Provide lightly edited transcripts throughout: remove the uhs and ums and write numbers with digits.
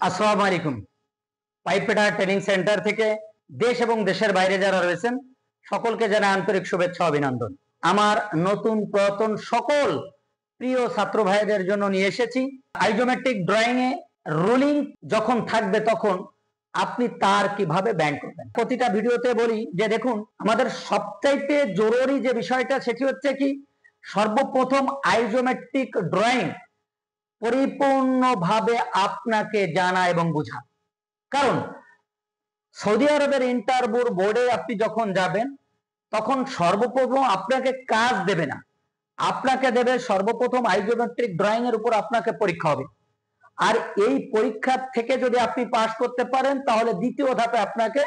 আসসালামু আলাইকুম। পাইপেটা training centre থেকে দেশ এবং দেশের বাইরে যারা রয়েছেন সকলকে জানাই আন্তরিক শুভেচ্ছা অভিনন্দন। আমার নতুন পুরাতন সকল প্রিয় ছাত্র ভাইদের জন্য নিয়ে এসেছি আইজোমেট্রিক ড্রয়িং এ রুলিং যখন থাকবে তখন আপনি তার কিভাবে ব্যাংক করবেন। প্রতিটা ভিডিওতে বলি যে দেখুন আমাদের সবচাইতে জরুরি যে বিষয়টা সেটি হচ্ছে কি সর্বপ্রথম আইজোমেট্রিক ড্রয়িং পরিপূর্ণভাবে আপনাকে জানা এবং বোঝা। কারণ সৌদি আরবের ইন্টারভিউ বোর্ডে আপনি যখন যাবেন তখন সর্বপ্রথম আপনাকে কাজ দেবে না, আপনাকে দেবে সর্বপ্রথম আইজোমেট্রিক ড্রয়িং এর উপর আপনাকে পরীক্ষা হবে। আর এই পরীক্ষা থেকে যদি আপনি পাস করতে পারেন তাহলে দ্বিতীয় ধাপে আপনাকে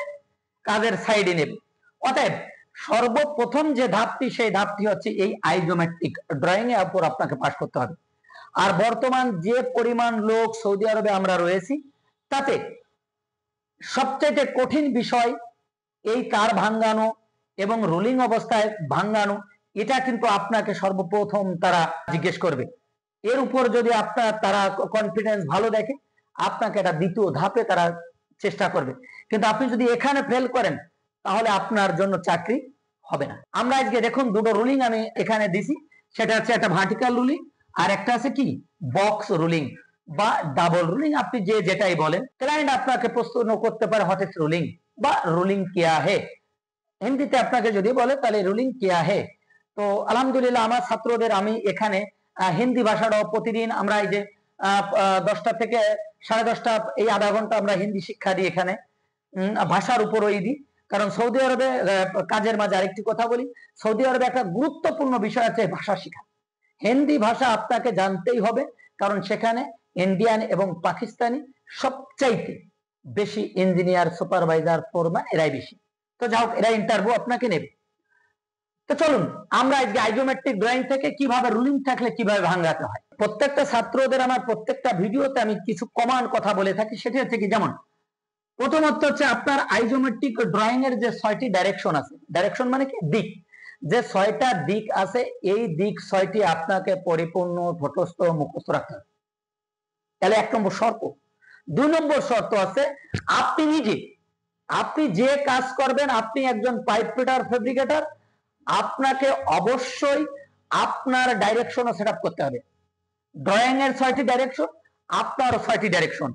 কাজের সাইডে নেবে। অতএব সর্বপ্রথম যে ধাপটি সেই ধাপটি হচ্ছে এই আইজোমেট্রিক ড্রয়িং এর উপর আপনাকে পাস করতে হবে। আর বর্তমান যে পরিমাণ লোক সৌদি আরবে আমরা রয়েছি তাতে সবচেয়ে কঠিন বিষয় এই তার ভাঙানো এবং রোলিং অবস্থায় ভাঙানো, এটা কিন্তু আপনাকে সর্বপ্রথম তারা জিজ্ঞেস করবে। এর উপর যদি আপনার তারা কনফিডেন্স ভালো দেখে আপনাকে এটা দ্বিতীয় ধাপে তারা চেষ্টা করবে। কিন্তু আপনি যদি এখানে ফেল করেন তাহলে আপনার জন্য চাকরি হবে না। আমরা আজকে দেখুন দুটো রুলিং আমি এখানে দিছি, সেটা হচ্ছে একটা ভার্টিক্যাল রুলিং আর একটা আছে কি বক্স রুলিং বা ডাবল রুলিং, আপনি যে যেটাই বলেন। ক্লায়েন্ট আপনাকে প্রশ্ন করতে পারে হোয়াট ইজ রুলিং বা রুলিং কিয়া হে, হিন্দিতে আপনাকে যদি বলে তাহলে রুলিং কিয়া হে। তো আলহামদুলিল্লাহ আমার ছাত্রদের আমি এখানে হিন্দি ভাষাটাও প্রতিদিন আমরা এই যে 10টা থেকে 10:30 এই আধা ঘন্টা আমরা হিন্দি শিক্ষা দিই এখানে, ভাষার উপরই দিই। কারণ সৌদি আরবে কাজের মাঝে আরেকটি কথা বলি, সৌদি আরবে একটা গুরুত্বপূর্ণ বিষয় আছে ভাষা শেখা। হিন্দি ভাষা আপনাকে জানতেই হবে, কারণ সেখানে ইন্ডিয়ান এবং পাকিস্তানি সবচাইতে বেশি ইঞ্জিনিয়ার, সুপারভাইজার, ফোরম্যান এরাই বেশি। তো যাই হোক, এরা ইন্টারভিউ আপনাকে নেবে। তো চলুন আমরা আজকে আইজোমেট্রিক ড্রয়িং থেকে কিভাবে রুলিং থাকলে কিভাবে ভাঙাতে হয়। প্রত্যেকটা ছাত্রদের আমার প্রত্যেকটা ভিডিওতে আমি কিছু কমন কথা বলে থাকি, সেটি হচ্ছে কি যেমন প্রথমত হচ্ছে আপনার আইজোমেট্রিক ড্রয়িং এর যে 6টি ডাইরেকশন আছে, ডাইরেকশন মানে কি দিক, যে 6টা দিক আছে এই দিক 6টি আপনাকে পরিপূর্ণ ঠোঁটস্থ মুখস্থ রাখতে হবে। তাহলে 1 নম্বর শর্ত। 2 নম্বর শর্ত আছে আপনি নিজে, আপনি যে কাজ করবেন, আপনি একজন পাইপ ফিটার ফেব্রিকেটর, আপনাকে অবশ্যই আপনার ডাইরেকশনও সেট আপ করতে হবে। ড্রয়িং এর 6টি ডাইরেকশন, আপনার 6টি ডাইরেকশন।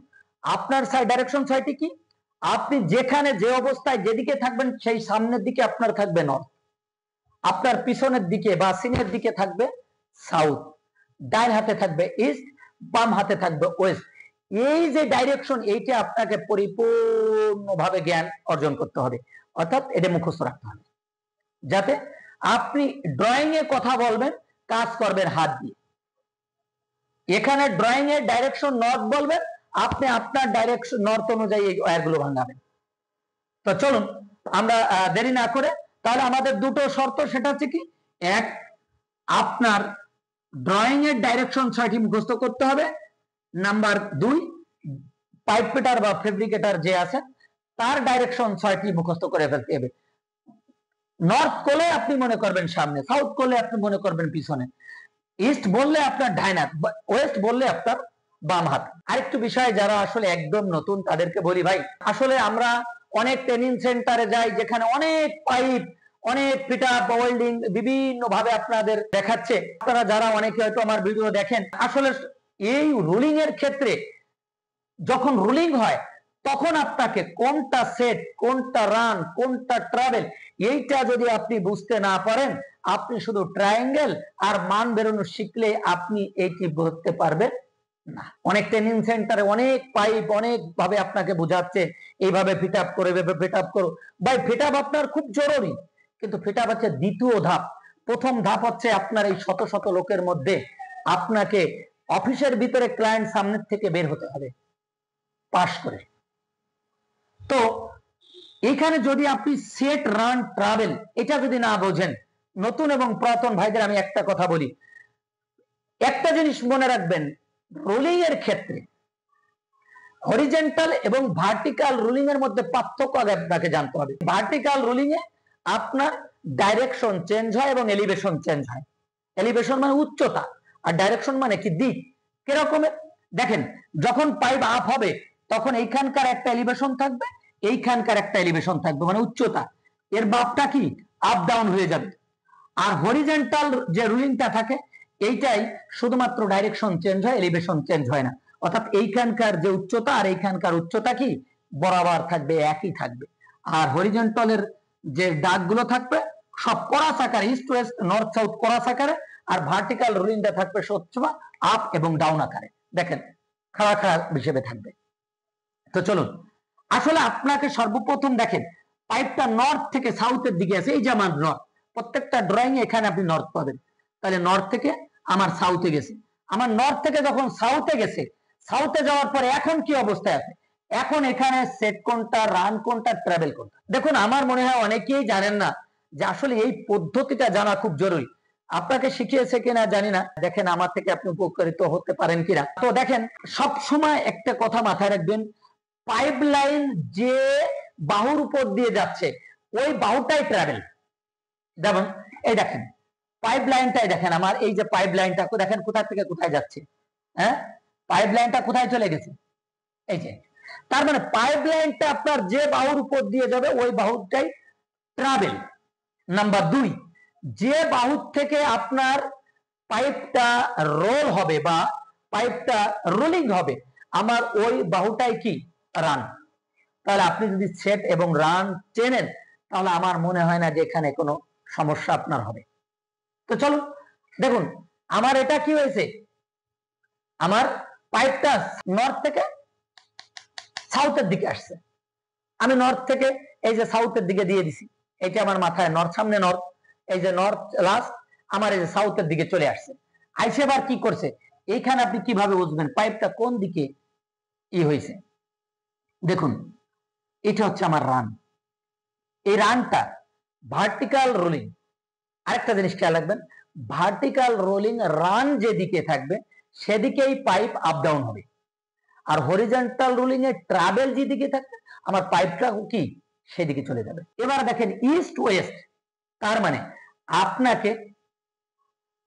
আপনার ডাইরেকশন 6টি কি, আপনি যেখানে যে অবস্থায় যেদিকে থাকবেন সেই সামনের দিকে আপনার থাকবে নর্থ, আপনার পিছনের দিকে বা সিনের দিকে থাকবে সাউথ, ডান হাতে থাকবে ইস্ট, বাম হাতে থাকবে ওয়েস্ট। এই যে ডাইরেকশন এইটা আপনাকে পরিপূর্ণভাবে জ্ঞান অর্জন করতে হবে, অর্থাৎ এটা মুখস্থ রাখতে হবে, যাতে আপনি ড্রয়িং এ কথা বলবেন, কাজ করবেন হাত দিয়ে। এখানে ড্রয়িং এর ডাইরেকশন নর্থ বলবেন, আপনি আপনার ডাইরেকশন নর্থ অনুযায়ী এই ওয়্যারগুলো ভাঙাবেন। তো চলুন আমরা দেরি না করে, তাহলে আমাদের দুটো শর্ত, সেটা হচ্ছে কি, এক, আপনার ড্রয়িং এর ডাইরেকশন 6টি মুখস্থ করতে হবে। নাম্বার 2, পাইপ ফিটার বা ফেব্রিকেটর যে আছে তার ডাইরেকশন 6টি মুখস্থ করে ফেলতে হবে। নর্থ করলে আপনি মনে করবেন সামনে, সাউথ করলে আপনি মনে করবেন পিছনে, ইস্ট বললে আপনার ডাইন হাত, ওয়েস্ট বললে আপনার বাম হাত। আরেকটু বিষয়, যারা আসলে একদম নতুন তাদেরকে বলি, ভাই আসলে আমরা অনেক ট্রেনিং সেন্টারে যাই যেখানে অনেক পাইপ, অনেক ফিটার ওয়েল্ডিং বিভিন্ন ভাবে আপনাদের দেখাচ্ছে। আপনারা যারা অনেকে হয়তো আমার ভিডিও দেখেন, আসলে এই রুলিং এর ক্ষেত্রে যখন রুলিং হয় তখন আপনাকে কোনটা সেট, কোনটা রান, কোনটা ট্রাভেল, এইটা যদি আপনি বুঝতে না পারেন, আপনি শুধু ট্রায়াঙ্গেল আর মান বেরোনো শিখলে আপনি এইটি বুঝতে পারবেন না। অনেক ট্রেনিং সেন্টারে অনেক পাইপ অনেক ভাবে আপনাকে বোঝাচ্ছে এইভাবে ফিট আপ করে, ফিট আপ করো। ভাই ফিট আপ আপনার খুব জরুরি, কিন্তু ফিট আপ হচ্ছে দ্বিতীয় ধাপ। প্রথম ধাপ হচ্ছে আপনার এই শত শত লোকের মধ্যে আপনাকে অফিসের ভিতরে ক্লায়েন্ট সামনের থেকে বের হতে হবে পাস করে। তো এখানে যদি আপনি সেট, রান, ট্রাভেল এটা যদি না বোঝেন, নতুন এবং পুরাতন ভাইদের আমি একটা কথা বলি, একটা জিনিস মনে রাখবেন, রুলিং এর ক্ষেত্রে হরিজেন্টাল এবং ভার্টিক্যাল রুলিং এর মধ্যে পার্থক্য আগে আপনাকে জানতে হবে। ভার্টিক্যাল রুলিং এ আপনার ডাইরেকশন চেঞ্জ হয় এবং এলিভেশন চেঞ্জ হয়। এলিভেশন মানে উচ্চতা, আর ডাইরেকশন মানে কি দিক। কিরকমের দেখেন, যখন পাইপ আপ হবে তখন এইখানকার একটা এলিভেশন থাকবে, এইখানকার একটা এলিভেশন থাকবে, মানে উচ্চতা, এর মাপটা কি আপ ডাউন হয়ে যাবে। আর হরিজন্টাল যে রুলিংটা থাকে এইটাই শুধুমাত্র ডাইরেকশন চেঞ্জ হয়, এলিভেশন চেঞ্জ হয় না। অর্থাৎ এইখানকার যে উচ্চতা আর এইখানকার উচ্চতা কি বরাবর থাকবে, একই থাকবে। আর হরিজন্টালের যে দাগগুলো থাকবে সব ক্রস আকারে, east West north south cross আকারে, আর ভার্টিক্যাল রুলিংটা থাকবে সবসময় আপ এবং ডাউন আকারে, দেখেন খাড়া খাড়া হিসেবে থাকবে। তো চলুন, আসলে আপনাকে সর্বপ্রথম দেখেন পাইপটা নর্থ থেকে সাউথের দিকে আছে, এই যে আমার নর্থ, প্রত্যেকটা ড্রয়িং এখানে আপনি নর্থ পাবেন। তাহলে নর্থ থেকে আমার সাউথে গেছে, আমার নর্থ থেকে যখন সাউথে গেছে, সাউথে যাওয়ার পরে এখন কি অবস্থায় আছে, এখন এখানে সেট কোনটা, রান কোনটা, ট্রাভেল কোনটা। দেখুন আমার মনে হয় অনেকেই জানেন না যে আসলে এই পদ্ধতিটা জানা খুব জরুরি। আপনাকে শিখিয়েছে কিনা জানি না, দেখেন আমার থেকে আপনি উপকৃত হতে পারেন কিনা। তো দেখেন সব সময় একটা কথা মাথায় রাখবেন, পাইপলাইন যে বাহুর উপর দিয়ে যাচ্ছে ওই বাহুটাই ট্রাভেল। যেমন এই দেখেন পাইপ লাইনটাই দেখেন, আমার এই যে পাইপ লাইনটা দেখেন কোথা থেকে কোথায় যাচ্ছে, হ্যাঁ পাইপ লাইনটা কোথায় চলে গেছে, এই যে। তার মানে পাইপ লাইনটা আপনার যে বাহুর উপর দিয়ে যাবে ওই বাহুটাই ট্রাভেল। নাম্বার 2, যে বাহু থেকে আপনার পাইপটা রোল হবে বা পাইপটা রোলিং হবে, আমার ওই বাহুটাই কি রান। তাহলে আপনি যদি সেট এবং রান চেনেন তাহলে আমার মনে হয় না যে এখানে কোনো সমস্যা আপনার হবে। তো চলো দেখুন আমার এটা কি হয়েছে, আমার পাইপটা নর্থ থেকে সাউথের দিকে আসছে, আমি নর্থ থেকে এই যে সাউথের দিকে দিয়ে দিছি, এইটা আমার মাথায় নর্থ, সামনে নর্থ, এই যে নর্থ লাস্ট, আমার এই যে সাউথের দিকে চলে আসছে। আইসে আবার কি করছে, এইখানে আপনি কিভাবে বুঝবেন পাইপটা কোন দিকে ই হয়েছে, দেখুন এটা হচ্ছে আমার রান, এই রানটা ভার্টিক্যাল রোলিং। আরেকটা জিনিস খেয়াল রাখবেন, ভার্টিক্যাল রোলিং রান যেদিকে থাকবে সেদিকেই পাইপ আপ ডাউন হবে, আর হরিজন্টাল রোলিং এর ট্রাভেল যেদিকে থাকবে আমার পাইপটা কি সেদিকে চলে যাবে। এবার দেখেন ইস্ট ওয়েস্ট, তার মানে আপনাকে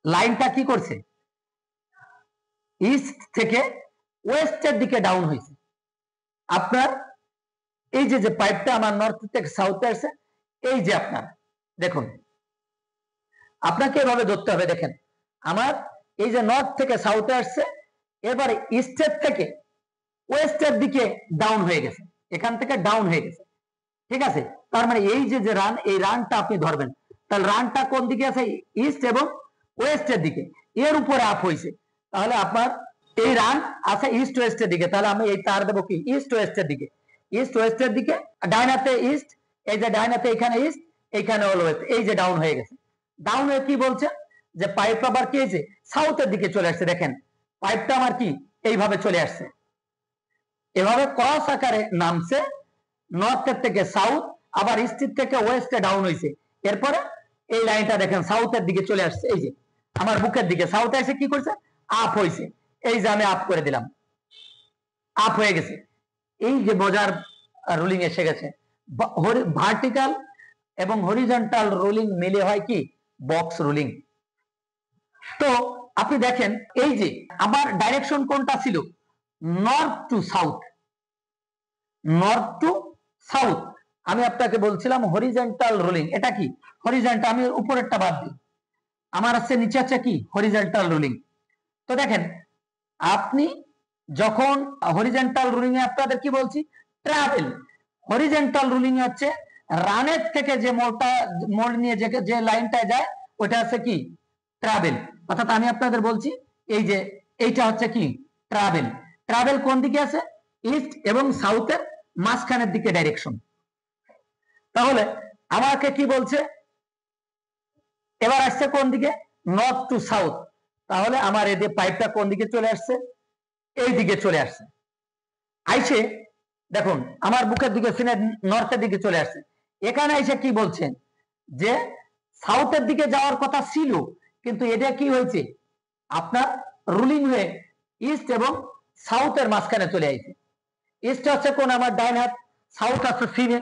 লাইনটা কি করছে, ইস্ট থেকে ওয়েস্টের দিকে ডাউন হয়েছে। আপনার এই যে পাইপটা আমার নর্থ থেকে সাউথে আসছে, এই যে আপনার দেখুন আপনাকে এভাবে ধরতে হবে, দেখেন আমার এই যে নর্থ থেকে সাউথে আসছে, এবারে ইস্টের থেকে ওয়েস্টের দিকে ডাউন হয়ে গেছে, এখান থেকে ডাউন হয়ে গেছে, ঠিক আছে। তার মানে এই যে রান, এই রানটা আপনি ধরবেন, তাহলে রানটা কোন দিকে আছে, ইস্ট এবং ওয়েস্টের দিকে, এর উপরে আপ হয়েছে, তাহলে আপনার এই রান আছে ইস্ট ওয়েস্টের দিকে, তাহলে আমি এই তার দেবো কি ইস্ট ওয়েস্টের দিকে, ইস্ট ওয়েস্টের দিকে, ডাইনাতে ইস্ট, এই যে ডাইনাতে এখানে ইস্ট, এইখানে হলো ওয়েস্ট, এই যে ডাউন হয়ে গেছে। ডাউন হয়ে কি বলছে যে পাইপ আবার কি হয়েছে, সাউথের দিকে চলে আসছে, দেখেন পাইপটা আমার কি এইভাবে চলে আসছে, এভাবে ক্রস আকারে নামছে, নর্থের থেকে সাউথ, আবার ইস্টের থেকে ওয়েস্টে ডাউন হয়েছে, এরপরে এই লাইনটা দেখেন সাউথের দিকে চলে আসছে, এই যে আমার বুকের দিকে সাউথে এসে কি করছে আপ হয়েছে, এই যে আমি আপ করে দিলাম, আপ হয়ে গেছে। এই যে মজার রুলিং এসে গেছে, ভার্টিক্যাল এবং হরিজন্টাল রুলিং মিলে হয় কি বক্স রুলিং। তো আপনি দেখেন এই যে আমার ডাইরেকশন কোনটা ছিল, north two south, north two south. আমি আপনাকে বলছিলাম হরিজন্টাল রুলিং, এটা কি হরিজন্টাল, আমি উপরেরটা বাদ দিই, আমার আছে নিচে আছে কি হরিজন্টাল রুলিং। তো দেখেন আপনি যখন হরিজন্টাল রুলিং এ আপনাদের কি বলছি ট্রাভেল, হরিজন্টাল রুলিং এ হচ্ছে রানের থেকে যে মোড় নিয়ে যে লাইনটায় যায় ওটা আছে কি ট্রাভেল। অর্থাৎ আমি আপনাদের বলছি এই যে এইটা হচ্ছে কি ট্রাভেল, ট্রাভেল কোন দিকে আছে, ইস্ট এবং সাউথের মাঝখানের দিকে ডাইরেকশন। তাহলে আমাকে কি বলছে, এবার আসছে কোন দিকে নর্থ টু সাউথ, তাহলে আমার এই যে পাইপটা কোন দিকে চলে আসছে, এই দিকে চলে আসছে, আইসে দেখুন আমার বুকের দিকে সিনে নর্থের দিকে চলে আসছে। এখানে এসে কি বলছেন যে সাউথের দিকে যাওয়ার কথা ছিল, কিন্তু এটা কি হয়েছে আপনার রুলিং হয়ে ইস্ট এবং সাউথের মাঝখানে চলে আসছে। ইস্ট হচ্ছে কোন আমার ডাইন হাত, সাউথ আছে সিনে,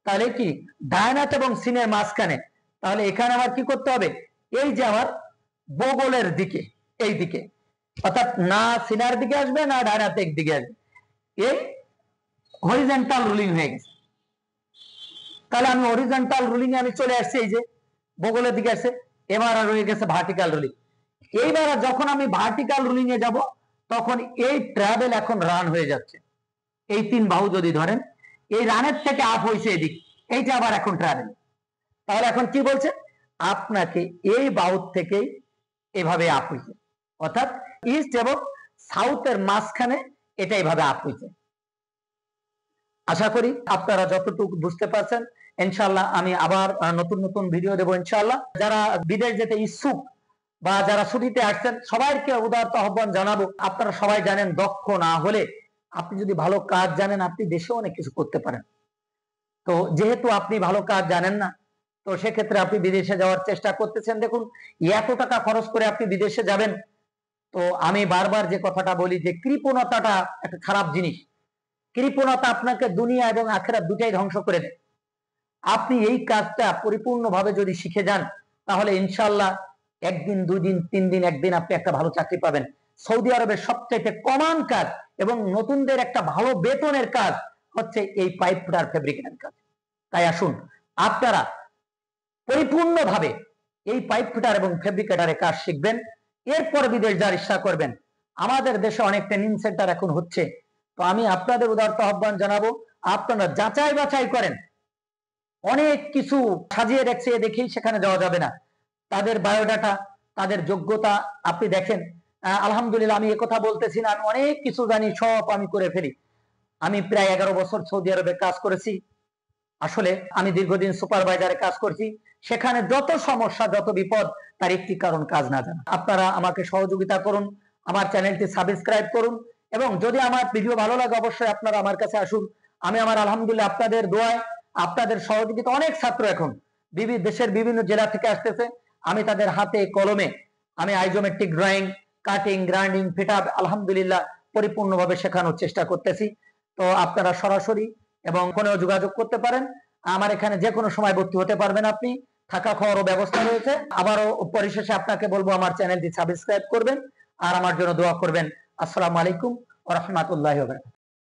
তাহলে কি ডাইন হাত এবং সিনের মাঝখানে, তাহলে এখানে আমার কি করতে হবে, এই যে আমার বগলের দিকে, এই দিকে, অর্থাৎ না সিনার দিকে আসবে না ডাইন হাতের দিকে আসবে, এই হরিজন্টাল রুলিং হয়ে গেছে। তাহলে আমি হরিজন্টাল রুলিং এ আমি চলে আসছি, এই যে বগলের দিকে আছে, এবার আর রয়ে গেছে ভার্টিক্যাল রুলিং। এইবার যখন আমি ভার্টিক্যাল রুলিং এ যাব, তখন এই ট্রাভেল এখন রান হয়ে যাচ্ছে। এই 3 বাহু যদি ধরেন, এই রানের থেকে আপ হয়েছে এদিক, এইটা আবার এখন ট্রাভেল। তাহলে এখন কি বলছে, আপনাকে এই বাহু থেকেই এভাবে আপ হয়েছে, অর্থাৎ ইস্ট এবং সাউথের মাঝখানে এটা এইভাবে আপ হয়েছে। আশা করি আপনারা যতটুকু বুঝতে পারছেন। ইনশাআল্লাহ আমি আবার নতুন নতুন ভিডিও দেবো ইনশাআল্লাহ। যারা বিদেশ যেতে ইচ্ছুক বা যারা ছুটিতে আসছেন, সবাইকে উদারত আহ্বান জানাবো। আপনারা সবাই জানেন, দক্ষ না হলে আপনি যদি ভালো কাজ জানেন, আপনি দেশে অনেক কিছু করতে পারেন। তো যেহেতু আপনি ভালো কাজ জানেন না, তো সেক্ষেত্রে আপনি বিদেশে যাওয়ার চেষ্টা করতেছেন। দেখুন, এত টাকা খরচ করে আপনি বিদেশে যাবেন, তো আমি বারবার যে কথাটা বলি যে কৃপণতাটা একটা খারাপ জিনিস। কৃপণতা আপনাকে দুনিয়া এবং আখিরাত দুটাই ধ্বংস করে দেয়। আপনি এই কাজটা পরিপূর্ণভাবে যদি শিখে যান, তাহলে ইনশাআল্লাহ একদিন, 2 দিন, 3 দিন, একদিন আপনি একটা ভালো চাকরি পাবেন। সৌদি আরবের সবচাইতে কমন কাজ এবং নতুনদের একটা ভালো বেতনের কাজ হচ্ছে এই পাইপ ফুটার ফেব্রিকেটের কাজ। তাই আসুন আপনারা পরিপূর্ণভাবে এই পাইপ ফিটার এবং ফেব্রিকেটারের কাজ শিখবেন, এরপরে বিদেশ যাওয়ার ইচ্ছা করবেন। আমাদের দেশে অনেক ট্রেনিং সেন্টার এখন হচ্ছে, তো আমি আপনাদের উদারত আহ্বান জানাবো, আপনারা যাচাই বাছাই করেন। অনেক কিছু সাজিয়ে রেখেছে দেখেই সেখানে যাওয়া যাবে না। তাদের বায়োডাটা, তাদের যোগ্যতা আপনি দেখেন। আলহামদুলিল্লাহ, আমি একথা বলতেছি না, আমি অনেক কিছু জানি, সব আমি করে ফেলি। আমি প্রায় 11 বছর সৌদি আরবে কাজ করেছি। আসলে আমি দীর্ঘদিন সুপারভাইজারে কাজ করছি। সেখানে যত সমস্যা, যত বিপদ, তার একটি কারণ কাজ না জানা। আপনারা আমাকে সহযোগিতা করুন, আমার চ্যানেলটি সাবস্ক্রাইব করুন, এবং যদি আমার ভিডিও ভালো লাগে অবশ্যই আপনারা আমার কাছে আসুন। আমি আমার আলহামদুলিল্লাহ আপনাদের দোয়ায়, আপনাদের সহযোগিতা, অনেক ছাত্র এখন দেশের বিভিন্ন জেলা থেকে আসতেছে। আমি তাদের হাতে কলমে আমি isometric drawing, cutting, grinding, fit up আলহামদুলিল্লাহ পরিপূর্ণভাবে শেখানোর চেষ্টা করতেছি। তো আপনারা সরাসরি এবং ফোনেও যোগাযোগ করতে পারেন। আমার এখানে যে কোনো সময় ভর্তি হতে পারবেন আপনি, থাকা খাওয়ারও ব্যবস্থা রয়েছে। আবারও পরিশেষে আপনাকে বলবো আমার চ্যানেলটি সাবস্ক্রাইব করবেন আর আমার জন্য দোয়া করবেন। আসসালামু আলাইকুম ওয়া রাহমাতুল্লাহি ওয়া বারাকাতুহু।